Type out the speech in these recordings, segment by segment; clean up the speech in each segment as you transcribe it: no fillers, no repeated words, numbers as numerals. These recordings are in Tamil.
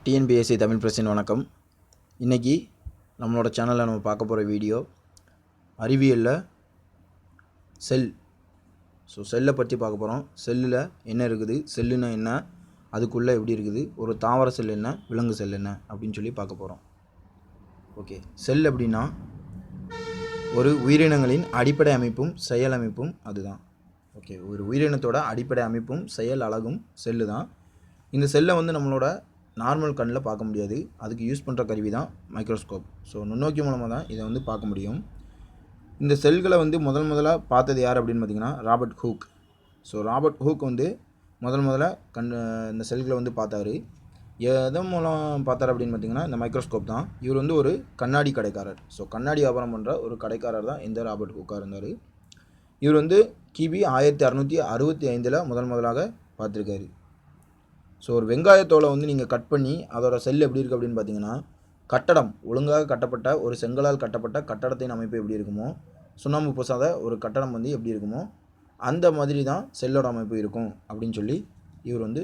டிஎன்பிஎஸ்சி தமிழ் பிரஸின் வணக்கம். இன்றைக்கி நம்மளோட சேனலில் நம்ம பார்க்க போகிற வீடியோ அறிவியலில் செல்லை பற்றி பார்க்க போகிறோம். செல்லில் என்ன இருக்குது, செல்லுன்னா என்ன, அதுக்குள்ளே எப்படி இருக்குது, ஒரு தாவர செல் என்ன, விலங்கு செல் என்ன அப்படின்னு சொல்லி பார்க்க போகிறோம். ஓகே, செல் அப்படின்னா ஒரு உயிரினங்களின் அடிப்படை அமைப்பும் செயல் அமைப்பும் அதுதான். ஓகே, ஒரு உயிரினத்தோட அடிப்படை அமைப்பும் செயல் அழகும் செல்லு தான். இந்த செல்லை நம்மளோட நார்மல் கண்ணில் பார்க்க முடியாது. அதுக்கு யூஸ் பண்ணுற கருவி தான் மைக்ரோஸ்கோப். ஸோ நுண்ணோக்கி மூலமாக தான் இதை பார்க்க முடியும். இந்த செல்களை முதலாக பார்த்தது யார் அப்படின்னு பார்த்திங்கன்னா Robert Hooke. So Robert Hooke முதல்ல இந்த செல்களை பார்த்தாரு. எதன் மூலம் பார்த்தார் அப்படின்னு பார்த்திங்கன்னா இந்த மைக்ரோஸ்கோப் தான். இவர் ஒரு கண்ணாடி கடைக்காரர். ஸோ கண்ணாடி வியாபாரம் பண்ணுற ஒரு கடைக்காரர் தான் இந்த ராபர்ட் ஹூக்காக இருந்தார். இவர் கிபி 1665 முதலாக பார்த்துருக்காரு. ஸோ ஒரு வெங்காயத்தோலை நீங்கள் கட் பண்ணி அதோட செல் எப்படி இருக்குது அப்படின்னு பார்த்தீங்கன்னா, கட்டடம் ஒழுங்காக கட்டப்பட்ட ஒரு செங்கலால் கட்டப்பட்ட கட்டடத்தின் அமைப்பு எப்படி இருக்குமோ, சுண்ணாம்பு பூசாத ஒரு கட்டடம் எப்படி இருக்குமோ அந்த மாதிரி தான் செல்லோட அமைப்பு இருக்கும் அப்படின்னு சொல்லி இவர்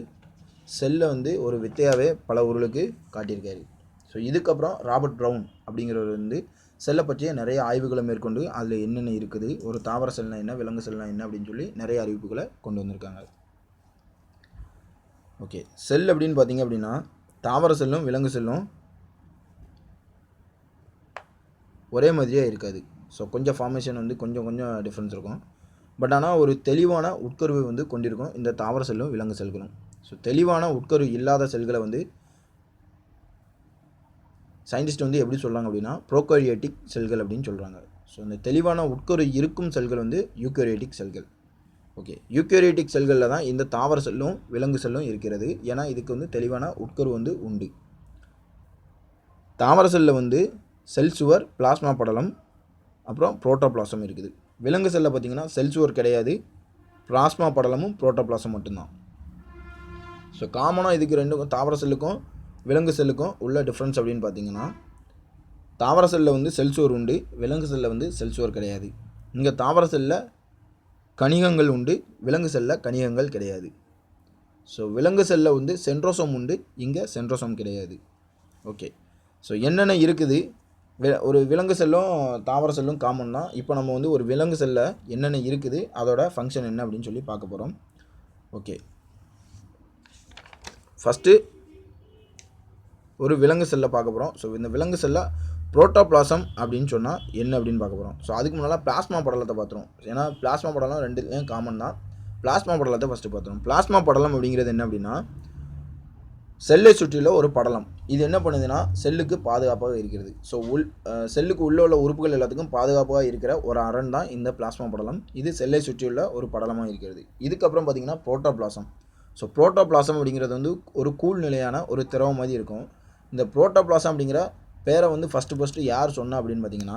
செல்லை ஒரு வித்தையாகவே பல ஊர்களுக்கு காட்டியிருக்காரு. ஸோ இதுக்கப்புறம் ராபர்ட் ப்ரவுன் அப்படிங்கிறவர் செல்லை பற்றிய நிறைய ஆய்வுகளை மேற்கொண்டு அதில் என்னென்ன இருக்குது, ஒரு தாவர செல்னா என்ன, விலங்கு செல்னா என்ன அப்படின்னு சொல்லி நிறைய அறிவிப்புகளை கொண்டு வந்திருக்காங்க. ஓகே, செல் அப்படின்னு பார்த்தீங்க அப்படின்னா தாவர செல்லும் விலங்கு செல்லும் ஒரே மாதிரியாக இருக்காது. ஸோ கொஞ்சம் ஃபார்மேஷன் கொஞ்சம் டிஃப்ரென்ஸ் இருக்கும். பட் ஆனால் ஒரு தெளிவான உட்கருவை கொண்டிருக்கும் இந்த தாவர செல்லும் விலங்கு செல்களும். ஸோ தெளிவான உட்கரு இல்லாத செல்களை சயின்டிஸ்ட் எப்படி சொல்கிறாங்க அப்படின்னா ப்ரோகாரியோட்டிக் செல்கள் அப்படின்னு சொல்கிறாங்க. ஸோ இந்த தெளிவான உட்கரு இருக்கும் செல்கள் யூகரியோட்டிக் செல்கள். ஓகே, யூகரியோட்டிக் செல்களில் தான் இந்த தாவர செல்லும் விலங்கு செல்லும் இருக்கிறது. ஏன்னா இதுக்கு தெளிவான உட்கரு உண்டு. தாவர செல்லில் செல் சுவர், பிளாஸ்மா படலம், அப்புறம் புரோட்டோபிளாசம் இருக்குது. விலங்கு செல்லில் பார்த்திங்கன்னா செல் சுவர் கிடையாது, பிளாஸ்மா படலமும் புரோட்டோபிளாசம் மட்டும்தான். ஸோ காமனாக இதுக்கு ரெண்டுக்கும் தாவர செல்லுக்கும் விலங்கு செல்லுக்கும் உள்ள டிஃப்ரென்ஸ் அப்படின்னு பார்த்திங்கன்னா, தாவர செல்லில் செல் சுவர் உண்டு, விலங்கு செல்லில் செல் சுவர் கிடையாது. இங்கே தாவர செல்லில் கணிகங்கள் உண்டு, விலங்கு செல்லில் கணிகங்கள் கிடையாது. ஸோ விலங்கு செல்லில் சென்ட்ரோசோம் உண்டு, இங்கே சென்ட்ரோசோம் கிடையாது. ஓகே, ஸோ என்னென்ன இருக்குது, ஒரு விலங்கு செல்லும் தாவர செல்லும் காமன் தான். இப்போ நம்ம ஒரு விலங்கு செல்லில் என்னென்ன இருக்குது, அதோட ஃபங்க்ஷன் என்ன அப்படின்னு சொல்லி பார்க்க போகிறோம். ஓகே, ஃபஸ்ட்டு ஒரு விலங்கு செல்லை பார்க்க போகிறோம். ஸோ இந்த விலங்கு செல்லை புரோட்டோபிளாசம் அப்படின்னு சொன்னால் என்ன அப்படின்னு பார்க்க போகிறோம். ஸோ அதுக்கு முன்னால் பிளாஸ்மா படலத்தை பார்த்துருவோம். ஏன்னா பிளாஸ்மா படலம் ரெண்டுலேயும் காமன் தான். பிளாஸ்மா படலத்தை ஃபஸ்ட்டு பார்த்துருவோம். பிளாஸ்மா படலம் அப்படிங்கிறது என்ன அப்படின்னா செல்லை சுற்றியுள்ள ஒரு படலம். இது என்ன பண்ணுதுன்னா செல்லுக்கு பாதுகாப்பாக இருக்கிறது. ஸோ செல்லுக்கு உள்ளே உள்ள உறுப்புகள் எல்லாத்துக்கும் பாதுகாப்பாக இருக்கிற ஒரு அரண் தான் இந்த பிளாஸ்மா படலம். இது செல்லை சுற்றியுள்ள ஒரு படலமாக இருக்கிறது. இதுக்கப்புறம் பார்த்திங்கன்னா புரோட்டோபிளாசம். ஸோ புரோட்டோபிளாசம் அப்படிங்கிறது ஒரு கூழ் நிலையான ஒரு திரவம் மாதிரி இருக்கும். இந்த புரோட்டோபிளாசம் அப்படிங்கிற பேரை ஃபஸ்ட்டு யார் சொன்னா அப்படின்னு பார்த்தீங்கன்னா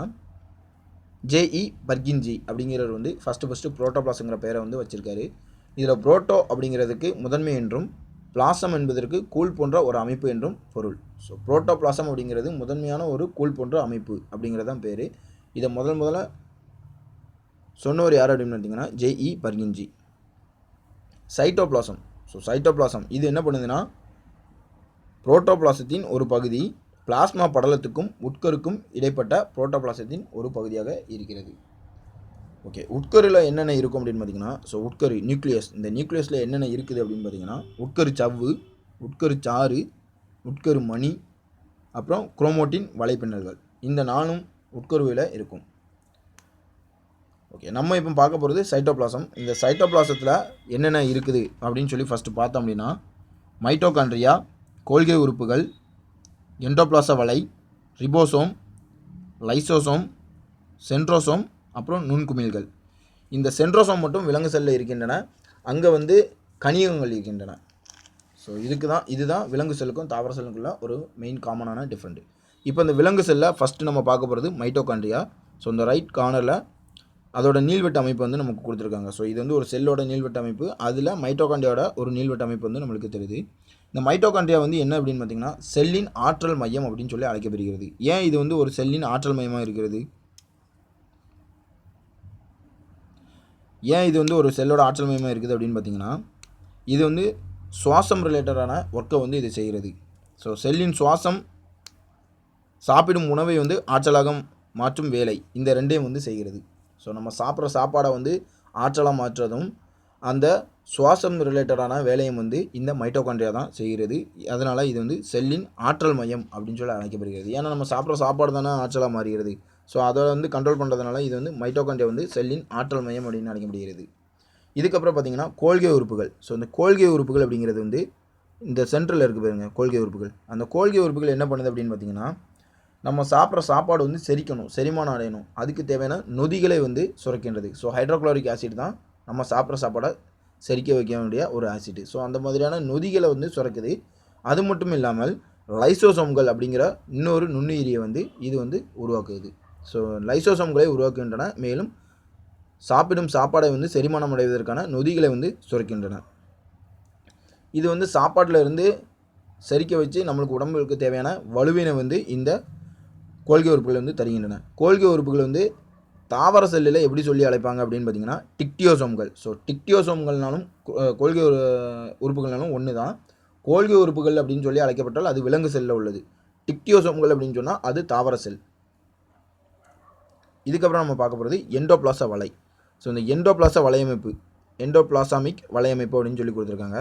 ஜேஇ பர்கின்ஜி அப்படிங்கிறவர் ஃபஸ்ட்டு புரோட்டோபிளாசங்கிற பேரை வச்சுருக்காரு. இதில் புரோட்டோ அப்படிங்கிறதுக்கு முதன்மை என்றும் பிளாசம் என்பதற்கு கூழ் போன்ற ஒரு அமைப்பு என்றும் பொருள். ஸோ புரோட்டோபிளாசம் அப்படிங்கிறது முதன்மையான ஒரு கூழ் போன்ற அமைப்பு அப்படிங்கிறதான் பேர். இதை முதல்ல சொன்னவர் யார் அப்படின்னு பார்த்தீங்கன்னா ஜேஇ பர்கின்ஜி. சைட்டோபிளாசம். ஸோ சைட்டோபிளாசம் இது என்ன பண்ணுதுன்னா புரோட்டோபிளாசத்தின் ஒரு பகுதி பிளாஸ்மா படலத்துக்கும் உட்கருக்கும் இடைப்பட்ட புரோட்டோபிளாசத்தின் ஒரு பகுதியாக இருக்கிறது. ஓகே, உட்கருவில் என்னென்ன இருக்கும் அப்படின்னு பார்த்தீங்கன்னா, ஸோ உட்கரு நியூக்ளியஸ். இந்த நியூக்ளியஸில் என்னென்ன இருக்குது அப்படின்னு பார்த்தீங்கன்னா உட்கரு சவ்வு, உட்கரு சாறு, உட்கரு மணி, அப்புறம் குரோமோட்டின் வலைப்பின்னல்கள். இந்த 4 உட்கருவில் இருக்கும். ஓகே, நம்ம இப்போ பார்க்க போகிறது சைட்டோபிளாசம். இந்த சைட்டோபிளாசத்தில் என்னென்ன இருக்குது அப்படின்னு சொல்லி ஃபஸ்ட்டு பார்த்தோம் அப்படின்னா மைட்டோகாண்ட்ரியா, கோல்கை உறுப்புகள், எண்டோபிளாச வலை, ரிபோசோம், லைசோசோம், சென்ட்ரோசோம், அப்புறம் நுண்குமிழ்கள். இந்த சென்ட்ரோசோம் மட்டும் விலங்கு செல்லில் இருக்கின்றன. அங்கே கணிகங்கள் இருக்கின்றன. ஸோ இதுதான் விலங்கு செல்லுக்கும் தாவர செல்லுக்குள்ள ஒரு மெயின் காமனான டிஃப்ரெண்ட். இப்போ இந்த விலங்கு செல்லை ஃபஸ்ட்டு நம்ம பார்க்க போகிறது மைட்டோகாண்ட்ரியா. ஸோ இந்த ரைட் கார்னரில் அதோட நீள்வட்ட அமைப்பு நமக்கு கொடுத்துருக்காங்க. ஸோ இது ஒரு செல்லோட நீள்வட்ட அமைப்பு. அதில் மைட்டோகாண்ட்ரியாவோட ஒரு நீள்வட்ட அமைப்பு நம்மளுக்கு தெரியுது. இந்த மைட்டோகாண்ட்ரியா என்ன அப்படின்னு பார்த்தீங்கன்னா செல்லின் ஆற்றல் மையம் அப்படின்னு சொல்லி அழைக்கப்படுகிறது. ஏன் இது ஒரு செல்லின் ஆற்றல் மையமாக இருக்கிறது? ஏன் இது ஒரு செல்லோட ஆற்றல் மையமாக இருக்குது அப்படின்னு பார்த்தீங்கன்னா இது சுவாசம் ரிலேட்டடான ஒர்க்கை இது செய்கிறது. ஸோ செல்லின் சுவாசம் சாப்பிடும் உணவை வந்து ஆற்றலாக மாற்றும் வேலை இந்த ரெண்டையும் வந்து செய்கிறது. ஸோ நம்ம சாப்பிட்ற சாப்பாடை வந்து ஆற்றலாக மாற்றுறதும் அந்த சுவாசம் ரிலேட்டடான வேலையும் வந்து இந்த மைட்டோகாண்ட்ரியா தான் செய்கிறது. அதனால் இது வந்து செல்லின் ஆற்றல் மையம் அப்படின்னு சொல்லி அழைக்கப்படுகிறது. ஏன்னா நம்ம சாப்பிட்ற சாப்பாடு தானே ஆற்றலாக மாறுகிறது. ஸோ அதை வந்து கண்ட்ரோல் பண்ணுறதுனால இது வந்து மைட்டோகாண்ட்ரியா வந்து செல்லின் ஆற்றல் மையம் அப்படின்னு அழைக்கப்படுகிறது. இதுக்கப்புறம் பார்த்திங்கன்னா கோல்கே உறுப்புகள். ஸோ இந்த கோல்கே உறுப்புகள் அப்படிங்கிறது வந்து இந்த சென்ட்ரலில் இருக்குது பாருங்க கோல்கே உறுப்புகள். அந்த கோல்கே உறுப்புகள் என்ன பண்ணுது அப்படின்னு பார்த்திங்கன்னா நம்ம சாப்பிட்ற சாப்பாடு வந்து செரிக்கணும், செரிமானம் அடையணும், அதுக்கு தேவையான நொதிகளை வந்து சுரக்கின்றது. ஸோ ஹைட்ரோக்ளோரிக் ஆசிட் தான் நம்ம சாப்பிட்ற சாப்பாடை செரிக்க வைக்க வேண்டிய ஒரு ஆசிட். ஸோ அந்த மாதிரியான நொதிகளை வந்து சுரக்குது. அது மட்டும் இல்லாமல் லைசோசோம்கள் அப்படிங்கிற இன்னொரு நுண்ணுயிரியை வந்து இது வந்து உருவாக்குது. ஸோ லைசோசோம்களை உருவாக்குகின்றன, மேலும் சாப்பிடும் சாப்பாடை வந்து செரிமானம் அடைவதற்கான நொதிகளை வந்து சுரக்கின்றன. இது வந்து சாப்பாட்டில் இருந்து செரிக்க வச்சு நம்மளுக்கு உடம்புக்கு தேவையான வலுவினை வந்து இந்த கோல்கே உறுப்புகள் வந்து தருகின்றன. கோல்கே உறுப்புகள் வந்து தாவர செல்லில் எப்படி சொல்லி அழைப்பாங்க அப்படின்னு பார்த்தீங்கன்னா டிக்டியோசோம்கள். ஸோ டிக்டியோசோம்கள்னாலும் கோல்கே உறுப்புகள்னாலும் ஒன்று தான். கோல்கே உறுப்புகள் அப்படின்னு சொல்லி அழைக்கப்பட்டால் அது விலங்கு செல்லில் உள்ளது. டிக்டியோசோம்கள் அப்படின்னு சொன்னால் அது தாவர செல். இதுக்கப்புறம் நம்ம பார்க்க போகிறது எண்டோபிளாச வலை. ஸோ இந்த எண்டோபிளாச வலையமைப்பு, எண்டோபிளாசாமிக் வலையமைப்பு அப்படின்னு சொல்லி கொடுத்துருக்காங்க.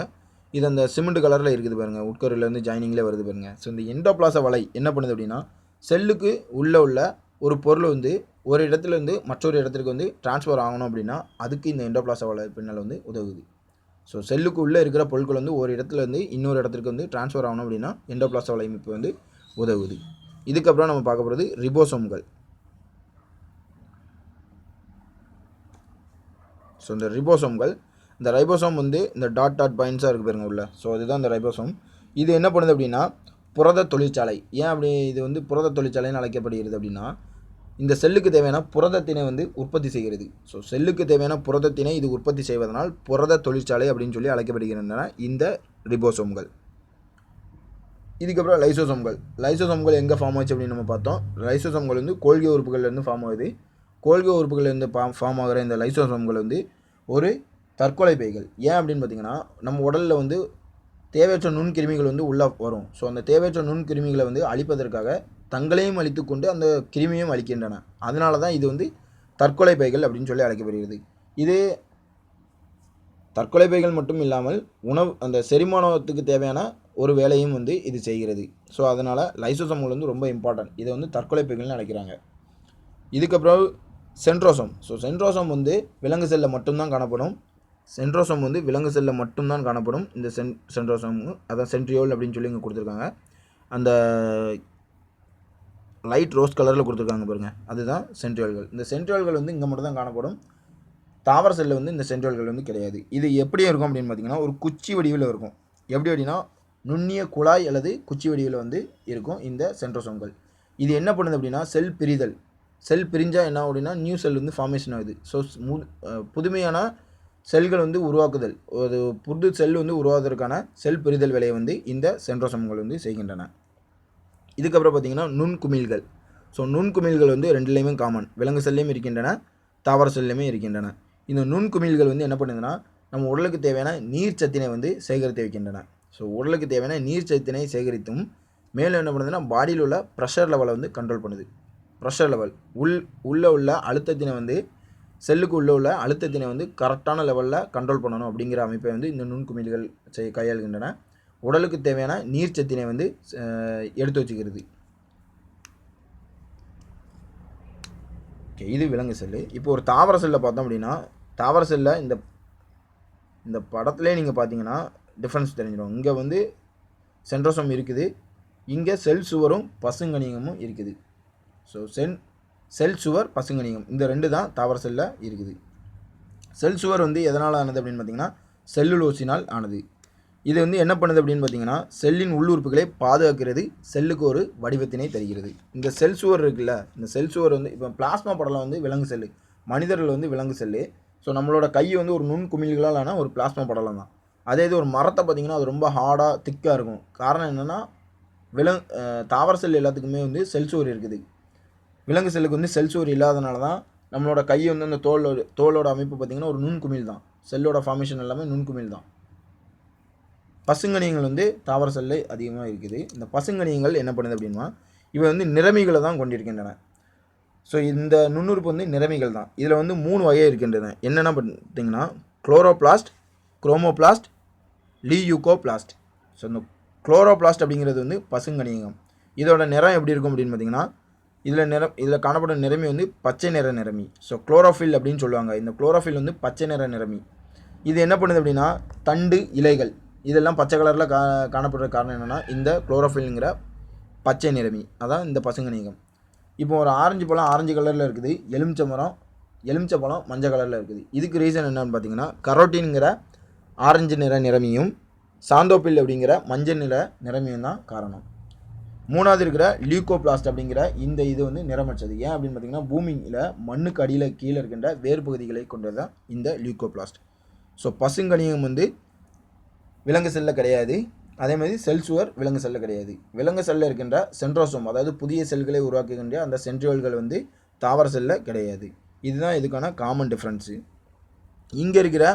இது அந்த சிமெண்ட் கலரில் இருக்குது பாருங்கள், உட்கருலேருந்து ஜாயினிங்கில் வருது பாருங்கள். ஸோ இந்த எண்டோபிளாச வலை என்ன பண்ணுது அப்படின்னா செல்லுக்கு உள்ளே உள்ள ஒரு பொருள் வந்து ஒரு இடத்துலேருந்து மற்றொரு இடத்துக்கு வந்து டிரான்ஸ்ஃபர் ஆகணும் அப்படின்னா அதுக்கு இந்த எண்டோபிளாச வலை பின்னல் வந்து உதவுது. ஸோ செல்லுக்கு உள்ளே இருக்கிற பொருட்கள் வந்து ஒரு இடத்துலேருந்து இன்னொரு இடத்துக்கு வந்து டிரான்ஸ்ஃபர் ஆகணும் அப்படின்னா எண்டோபிளாச வலையமைப்பு வந்து உதவுது. இதுக்கப்புறம் நம்ம பார்க்க போகிறது ரிபோசோம்கள். ஸோ இந்த ரிபோசோம்கள், இந்த ரைபோசோம் வந்து இந்த டாட் பாயிண்ட்ஸாக இருக்குது பாருங்க உள்ள. ஸோ அதுதான் இந்த ரைபோசோம். இது என்ன பண்ணுது அப்படின்னா புரத தொழிற்சாலை. ஏன் அப்படி இது வந்து புரத தொழிற்சாலைன்னு அழைக்கப்படுகிறது அப்படின்னா இந்த செல்லுக்கு தேவையான புரதத்தினை வந்து உற்பத்தி செய்கிறது. ஸோ செல்லுக்கு தேவையான புரதத்தினை இது உற்பத்தி செய்வதனால் புரத தொழிற்சாலை அப்படின்னு சொல்லி அழைக்கப்படுகின்றன இந்த ரிபோசோம்கள். இதுக்கப்புறம் லைசோசோம்கள். லைசோசோம்கள் எங்கே ஃபார்ம் ஆச்சு அப்படின்னு நம்ம பார்த்தோம். லைசோசோம்கள் வந்து கோல்கே உறுப்புகள்லேருந்து ஃபார்ம் ஆகுது. கோல்கே உறுப்புகள்லேருந்து ஃபார்ம் ஆகிற இந்த லைசோசோம்கள் வந்து ஒரு தற்கொலை பைகள். ஏன் அப்படின்னு பார்த்தீங்கன்னா நம்ம உடலில் வந்து தேவையற்ற நுண்கிருமிகள் வந்து உள்ளே வரும். ஸோ அந்த தேவையற்ற நுண்கிருமிகளை வந்து அழிப்பதற்காக தங்களையும் அழித்து கொண்டு அந்த கிருமியும் அழிக்கின்றன. அதனால தான் இது வந்து தற்கொலை பைகள் அப்படின்னு சொல்லி அழைக்கப்படுகிறது. இது தற்கொலை பைகள் மட்டும் இல்லாமல் அந்த செரிமானத்துக்கு தேவையான ஒரு வேலையும் வந்து இது செய்கிறது. ஸோ அதனால் லைசோசோம்கள் வந்து ரொம்ப இம்பார்ட்டன்ட். இதை வந்து தற்கொலை பைகள்னு அழைக்கிறாங்க. இதுக்கப்புறம் சென்ட்ரோசோம். ஸோ சென்ட்ரோசோம் வந்து விலங்கு செல்லில் மட்டும்தான் காணப்படும். சென்ட்ரோசோம் வந்து விலங்கு செல்லில் மட்டும்தான் காணப்படும். இந்த சென்ட்ரோசோம் அதான் சென்ட்ரியோல் அப்படின்னு சொல்லி இங்கே கொடுத்துருக்காங்க. அந்த லைட் ரோஸ் கலரில் கொடுத்துருக்காங்க பாருங்கள், அதுதான் சென்ட்ரியோல்கள். இந்த சென்ட்ரியோல்கள் வந்து இங்கே மட்டும் தான் காணப்படும். தாவர செல்லில் வந்து இந்த சென்ட்ரியோல்கள் வந்து கிடையாது. இது எப்படி இருக்கும் அப்படின்னு பார்த்தீங்கன்னா ஒரு குச்சி வடிவில் இருக்கும். எப்படி அப்படின்னா நுண்ணிய குழாய் அல்லது குச்சி வடிவில் வந்து இருக்கும் இந்த சென்ட்ரோசோம்கள். இது என்ன பண்ணுது அப்படின்னா செல் பிரிதல். செல் பிரிஞ்சால் என்ன அப்படின்னா நியூ செல் வந்து ஃபார்மேஷன் ஆகுது. ஸோ புதுமையான செல்கள் வந்து உருவாக்குதல், ஒரு புது செல் வந்து உருவாவதற்கான செல் பிரிதல் வேலையை வந்து இந்த சென்ட்ரோசோம்கள் வந்து செய்கின்றன. இதுக்கப்புறம் பார்த்திங்கன்னா நுண்குமிழ்கள். ஸோ நுண்குமிழ்கள் வந்து ரெண்டுலேயுமே காமன், விலங்கு செல்லையும் இருக்கின்றன, தாவர செல்லையுமே இருக்கின்றன. இந்த நுண்குமிழ்கள் வந்து என்ன பண்ணுதுன்னா நம்ம உடலுக்கு தேவையான நீர் சத்தினை வந்து சேகரித்து வைக்கின்றன. ஸோ உடலுக்கு தேவையான நீர் சத்தினை சேகரித்தும் மேலும் என்ன பண்ணுதுன்னா பாடியில் உள்ள ப்ரெஷர் லெவலை வந்து கண்ட்ரோல் பண்ணுது. ப்ரெஷர் லெவல் உள்ளே உள்ள அழுத்தத்தினை வந்து செல்லுக்கு உள்ளே உள்ள அழுத்தத்தினை வந்து கரெக்டான லெவலில் கண்ட்ரோல் பண்ணணும் அப்படிங்கிற அமைப்பை வந்து இந்த நுண்குமிழ்கள் கையாளுகின்றன. உடலுக்கு தேவையான நீர் சத்தினை வந்து எடுத்து வச்சுக்கிறது. ஓகே, இது விலங்கு செல்லு. இப்போ ஒரு தாவர செல்லை பார்த்தோம் அப்படின்னா தாவர செல்லில் இந்த படத்துலேயே நீங்கள் பார்த்தீங்கன்னா டிஃப்ரென்ஸ் தெரிஞ்சிடும். இங்கே வந்து சென்ட்ரோசோம் இருக்குது, இங்கே செல் சுவரும் பசுங்கணிகமும் இருக்குது. ஸோ செல் சுவர் பசுங்கணிகம் இந்த ரெண்டு தான் தாவர செல்லில் இருக்குது. செல் சுவர் வந்து எதனால் ஆனது அப்படின்னு பார்த்தீங்கன்னா செல்லுலோசினால் ஆனது. இது வந்து என்ன பண்ணுது அப்படின்னு பார்த்தீங்கன்னா செல்லின் உள்ளுறுப்புகளை பாதுகாக்கிறது, செல்லுக்கு ஒரு வடிவத்தினை தருகிறது. இந்த செல் சுவர் இருக்குல்ல, இந்த செல் சுவர் வந்து இப்போ பிளாஸ்மா படலம் வந்து விலங்கு செல்லு, மனிதர்கள் வந்து விலங்கு செல்லு. ஸோ நம்மளோட கை வந்து ஒரு நுண்குமிழ்களால் ஆன ஒரு பிளாஸ்மா படலம் தான். அதே இது ஒரு மரத்தை பார்த்திங்கன்னா அது ரொம்ப ஹார்டாக திக்காக இருக்கும். காரணம் என்னென்னா தாவர செல் எல்லாத்துக்குமே வந்து செல் சுவர் இருக்குது. விலங்கு செல்லுக்கு வந்து செல் சுவர் இல்லாதனால தான் நம்மளோட கை வந்து அந்த தோலோட அமைப்பு பார்த்திங்கன்னா ஒரு நுண்குமிழ் தான். செல்லோட ஃபார்மேஷன் எல்லாமே நுண்குமிழ் தான். பசுங்கணியங்கள் வந்து தாவர செல்லில் அதிகமாக இருக்குது. இந்த பசுங்கணியங்கள் என்ன பண்ணுது அப்படின்னா இவை வந்து நிறமிகளை தான் கொண்டிருக்கின்றன. ஸோ இந்த நுண்ணுறுப்பு வந்து நிறமிகள் தான். இதில் வந்து 3 வகை இருக்கின்றன. என்னென்ன பார்த்தீங்கன்னா குளோரோபிளாஸ்ட், குரோமோபிளாஸ்ட், லியூகோபிளாஸ்ட். ஸோ இந்த குளோரோபிளாஸ்ட் அப்படிங்கிறது வந்து பசுங்கணியகம். இதோட நிறம் எப்படி இருக்கும் அப்படின்னு பார்த்தீங்கன்னா இதில் காணப்படும் நிறமி வந்து பச்சை நிற நிறமி. ஸோ குளோரோஃபில் அப்படின்னு சொல்லுவாங்க. இந்த குளோரோஃபில் வந்து பச்சை நிற நிறமி. இது என்ன பண்ணுது அப்படின்னா தண்டு, இலைகள் இதெல்லாம் பச்சை கலரில் காணப்படுற காரணம் என்னென்னா இந்த குளோரோஃபில்ங்கிற பச்சை நிறமி அதான் இந்த பசுங்கணியகம். இப்போ ஒரு ஆரஞ்சு பழம் ஆரஞ்சு கலரில் இருக்குது, எலுமிச்சை பழம் மஞ்சள் கலரில் இருக்குது. இதுக்கு ரீசன் என்னன்னு பார்த்தீங்கன்னா கரோட்டின்ங்கிற ஆரஞ்சு நிற நிறமியும் சாந்தோபில் அப்படிங்கிற மஞ்சள் நிற நிறமியும் தான் காரணம். மூணாவது இருக்கிற லியூகோபிளாஸ்ட் அப்படிங்கிற இந்த இது வந்து நிறமற்றது. ஏன் அப்படின்னு பார்த்தீங்கன்னா பூமியில் மண்ணுக்கு அடியில் கீழே இருக்கின்ற வேறு பகுதிகளை கொண்டது தான் இந்த லியூகோபிளாஸ்ட். ஸோ பசுங்கணியம் வந்து விலங்கு செல்லில் கிடையாது. அதே மாதிரி செல் சுவர் விலங்கு செல்லில் கிடையாது. விலங்கு செல்லில் இருக்கின்ற சென்ட்ரோசோம் அதாவது புதிய செல்களை உருவாக்குகின்ற அந்த சென்ட்ரியோல்கள் வந்து தாவர செல்லில் கிடையாது. இதுதான் இதுக்கான காமன் டிஃப்ரென்ஸு. இங்கே இருக்கிற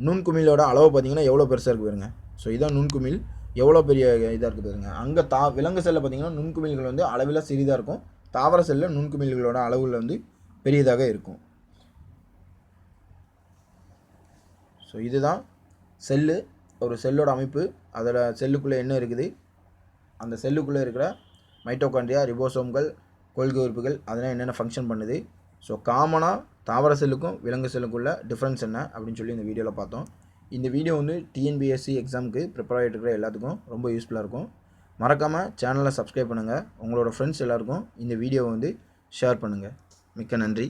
நுண்குமிழோட அளவு பார்த்திங்கன்னா எவ்வளோ பெருசாக இருக்குது பாருங்க. ஸோ இதான் நுண்குமிழ் எவ்வளோ பெரிய இதாக இருக்குது பாருங்க. அங்கே விலங்கு செல்லில் பார்த்திங்கன்னா நுண்குமிழ்கள் வந்து அளவில் சிறிதாக இருக்கும். தாவர செல்லில் நுண்குமிழ்களோட அளவில் வந்து பெரியதாக இருக்கும். ஸோ இதுதான் செல்லு, ஒரு செல்லோட அமைப்பு. அதில் செல்லுக்குள்ளே என்ன இருக்குது, அந்த செல்லுக்குள்ளே இருக்கிற மைட்டோகாண்ட்ரியா, ரிபோசோம்கள், கொள்கை உறுப்புகள் அதெல்லாம் என்னென்ன ஃபங்க்ஷன் பண்ணுது. ஸோ காமனாக தாவர செல்லுக்கும் விலங்கு செல்லுக்குள்ள டிஃப்ரென்ஸ் என்ன அப்படின்னு சொல்லி இந்த வீடியோவில் பார்த்தோம். இந்த வீடியோ வந்து டிஎன்பிஎஸ்சி எக்ஸாமுக்கு ப்ரிப்பேர் ஆகிட்டு இருக்கிற எல்லாத்துக்கும் ரொம்ப யூஸ்ஃபுல்லாக இருக்கும். மறக்காமல் சேனலை சப்ஸ்கிரைப் பண்ணுங்கள். உங்களோட ஃப்ரெண்ட்ஸ் எல்லாருக்கும் இந்த வீடியோவை வந்து ஷேர் பண்ணுங்கள். மிக்க நன்றி.